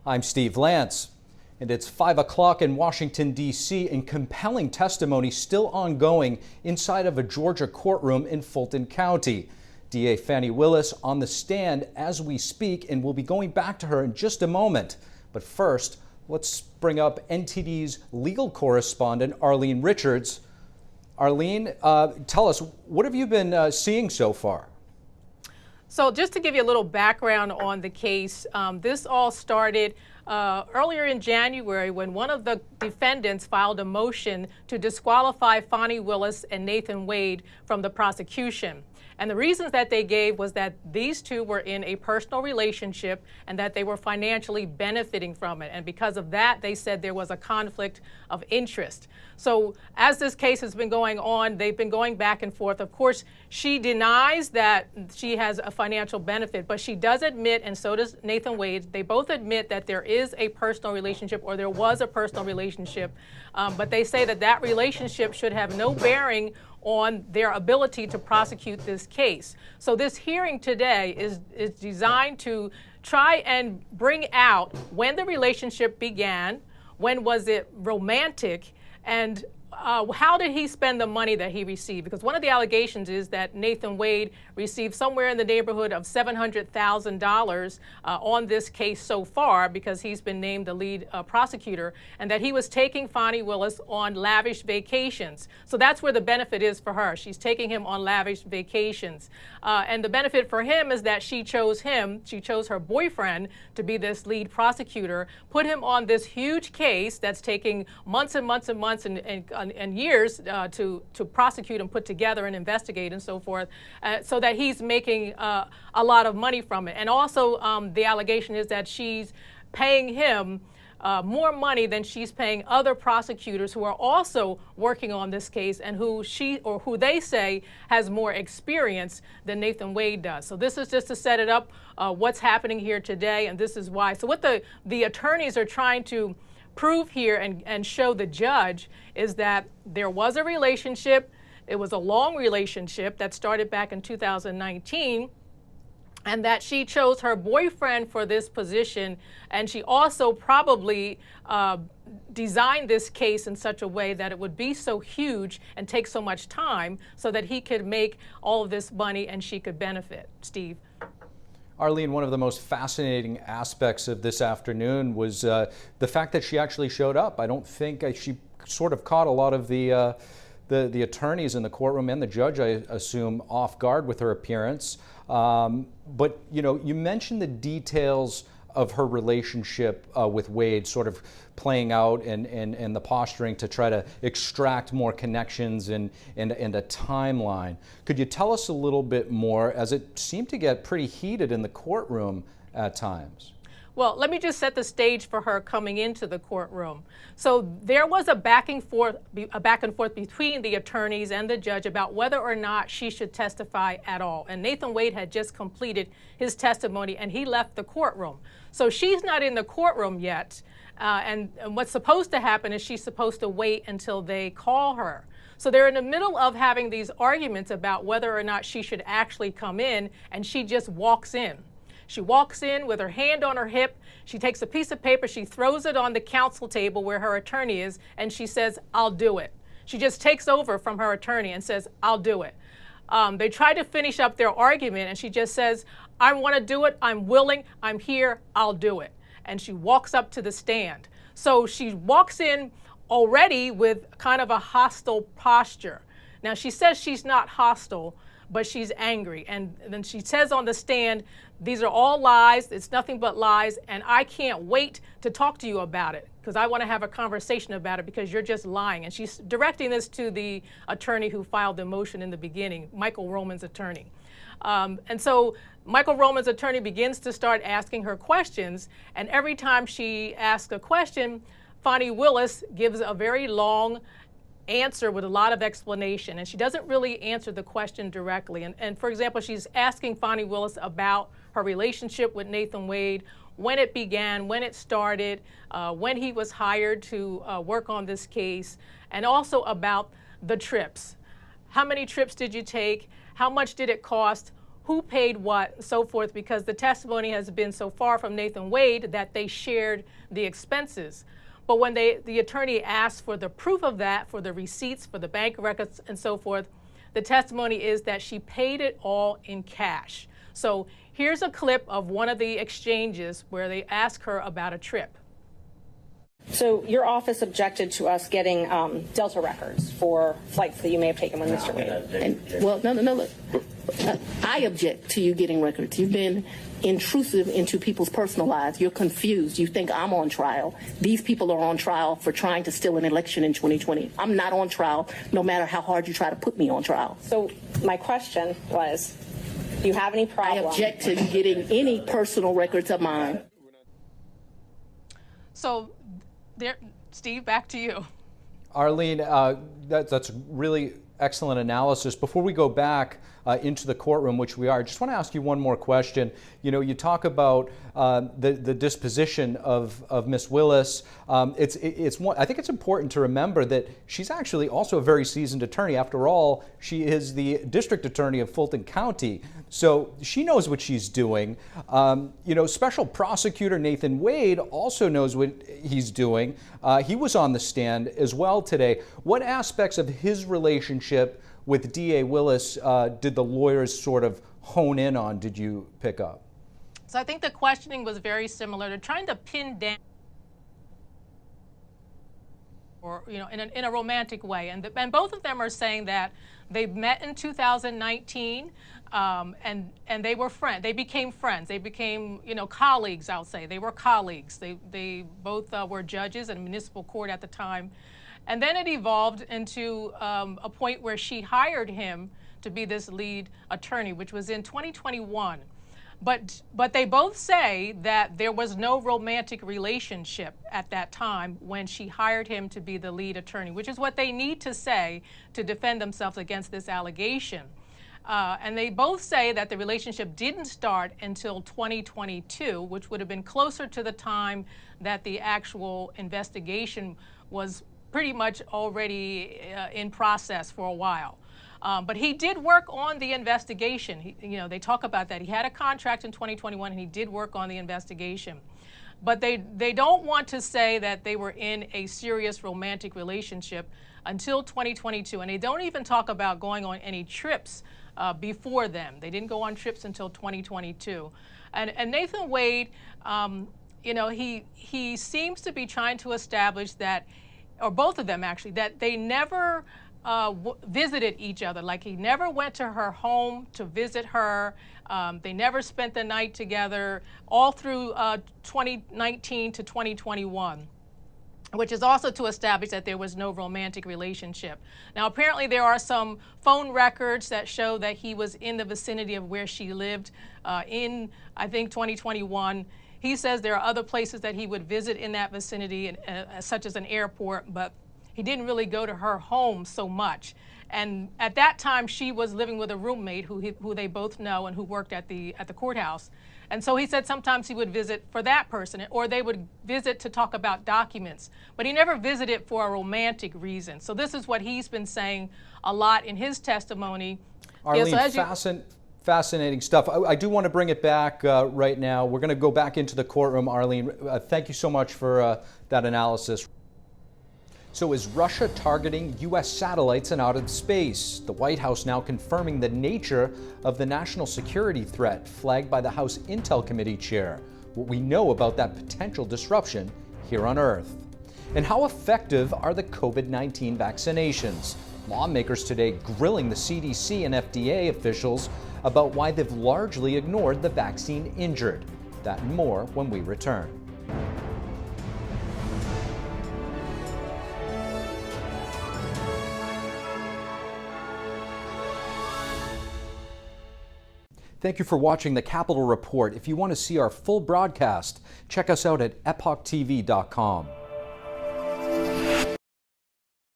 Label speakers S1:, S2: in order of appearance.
S1: I'm Steve Lance, and it's 5 o'clock in Washington, D.C., and compelling testimony still ongoing inside of a Georgia courtroom in Fulton County. DA Fani Willis on the stand as we speak, and we'll be going back to her in just a moment. But first, let's bring up NTD's legal correspondent, Arlene Richards. Arlene, tell us, what have you been seeing so far?
S2: So just to give you a little background on the case, this all started earlier in January when one of the defendants filed a motion to disqualify Fani Willis and Nathan Wade from the prosecution. And the reasons that they gave was that these two were in a personal relationship and that they were financially benefiting from it. And because of that, they said there was a conflict of interest. So as this case has been going on, they've been going back and forth. Of course, she denies that she has a financial benefit, but she does admit, and so does Nathan Wade, they both admit that there is a personal relationship, or there was a personal relationship, but they say that that relationship should have no bearing on their ability to prosecute this case. So this hearing today is designed to try and bring out when the relationship began, when was it romantic, and how did he spend the money that he received? Because one of the allegations is that Nathan Wade received somewhere in the neighborhood of $700,000 on this case so far, because he's been named the lead prosecutor, and that he was taking Fani Willis on lavish vacations. So that's where the benefit is for her. She's taking him on lavish vacations. And the benefit for him is that she chose her boyfriend to be this lead prosecutor, put him on this huge case that's taking months and months and months and years to prosecute and put together and investigate and so forth, so that he's making a lot of money from it. And also the allegation is that she's paying him more money than she's paying other prosecutors who are also working on this case and who they say has more experience than Nathan Wade does. So this is just to set it up, what's happening here today, and this is why. So what the attorneys are trying to prove here and show the judge is that there was a relationship. It was a long relationship that started back in 2019, and that she chose her boyfriend for this position, and she also probably designed this case in such a way that it would be so huge and take so much time so that he could make all of this money and she could benefit. Steve.
S1: Arlene, one of the most fascinating aspects of this afternoon was the fact that she actually showed up. I don't think she sort of caught a lot of the attorneys in the courtroom and the judge, I assume, off guard with her appearance. But, you know, you mentioned the details of her relationship with Wade sort of playing out and the posturing to try to extract more connections and a timeline. Could you tell us a little bit more, as it seemed to get pretty heated in the courtroom at times?
S2: Well, let me just set the stage for her coming into the courtroom. So there was a back and forth between the attorneys and the judge about whether or not she should testify at all. And Nathan Wade had just completed his testimony and he left the courtroom. So she's not in the courtroom yet. And what's supposed to happen is she's supposed to wait until they call her. So they're in the middle of having these arguments about whether or not she should actually come in, and she just walks in. She walks in with her hand on her hip. She takes a piece of paper, she throws it on the counsel table where her attorney is, and she says, "I'll do it." She just takes over from her attorney and says, "I'll do it." They try to finish up their argument, and she just says, "I want to do it. I'm willing. I'm here. I'll do it." And she walks up to the stand. So she walks in already with kind of a hostile posture. Now, she says she's not hostile, but she's angry. And then she says on the stand, "These are all lies. It's nothing but lies. And I can't wait to talk to you about it because I want to have a conversation about it because you're just lying." And she's directing this to the attorney who filed the motion in the beginning, Michael Roman's attorney. And so Michael Roman's attorney begins to start asking her questions. And every time she asks a question, Fani Willis gives a very long answer with a lot of explanation, and she doesn't really answer the question directly. And for example, she's asking Fani Willis about her relationship with Nathan Wade, when it began, when it started, when he was hired to work on this case, and also about the trips. How many trips did you take? How much did it cost? who paid what, and so forth, because the testimony has been so far from Nathan Wade that they shared the expenses. But when the attorney asked for the proof of that, for the receipts, for the bank records, and so forth, the testimony is that she paid it all in cash. So here's a clip of one of the exchanges where they ask her about a trip.
S3: So your office objected to us getting Delta records for flights that you may have taken with Mr. Wade.
S4: Well, no, look. I object to you getting records. You've been intrusive into people's personal lives. You're confused. You think I'm on trial. These people are on trial for trying to steal an election in 2020. I'm not on trial, no matter how hard you try to put me on trial.
S3: So my question was, do you have any problem?
S4: I object to you getting any personal records of mine.
S2: So, there, Steve, back to you.
S1: Arlene, that's really excellent analysis. Before we go back into the courtroom, which we are, I just want to ask you one more question. You know, you talk about the disposition of Miss Willis. I think it's important to remember that she's actually also a very seasoned attorney. After all, she is the district attorney of Fulton County, so she knows what she's doing. You know, Special Prosecutor Nathan Wade also knows what he's doing. He was on the stand as well today. What aspects of his relationship with DA Willis did the lawyers sort of hone in on, did you pick up?
S2: So I think the questioning was very similar. They're trying to pin down, or you know, in a romantic way, and both of them are saying that they met in 2019, and they were friends. They became friends. They became, you know, colleagues. I'll say they were colleagues. They both were judges in municipal court at the time. And then it evolved into a point where she hired him to be this lead attorney, which was in 2021. But they both say that there was no romantic relationship at that time when she hired him to be the lead attorney, which is what they need to say to defend themselves against this allegation. And they both say that the relationship didn't start until 2022, which would have been closer to the time that the actual investigation was pretty much already in process for a while. But he did work on the investigation. You know, they talk about that. He had a contract in 2021 and he did work on the investigation. But they don't want to say that they were in a serious romantic relationship until 2022. And they don't even talk about going on any trips before then. They didn't go on trips until 2022. And Nathan Wade, you know, he seems to be trying to establish that, or both of them actually, that they never visited each other. Like he never went to her home to visit her. They never spent the night together all through 2019 to 2021, which is also to establish that there was no romantic relationship. Now, apparently there are some phone records that show that he was in the vicinity of where she lived in, I think, 2021. He says there are other places that he would visit in that vicinity, such as an airport, but he didn't really go to her home so much. And at that time, she was living with a roommate who they both know and who worked at the courthouse. And so he said sometimes he would visit for that person, or they would visit to talk about documents. But he never visited for a romantic reason. So this is what he's been saying a lot in his testimony.
S1: Arlene, fascinating stuff. I do want to bring it back right now. We're going to go back into the courtroom, Arlene. Thank you so much for that analysis. So is Russia targeting U.S. satellites and out of space? The White House now confirming the nature of the national security threat flagged by the House Intel Committee chair. What we know about that potential disruption here on Earth. And how effective are the COVID-19 vaccinations? Lawmakers today grilling the CDC and FDA officials about why they've largely ignored the vaccine injured. That and more when we return. Thank you for watching the Capitol Report. If you want to see our full broadcast, check us out at epochtv.com.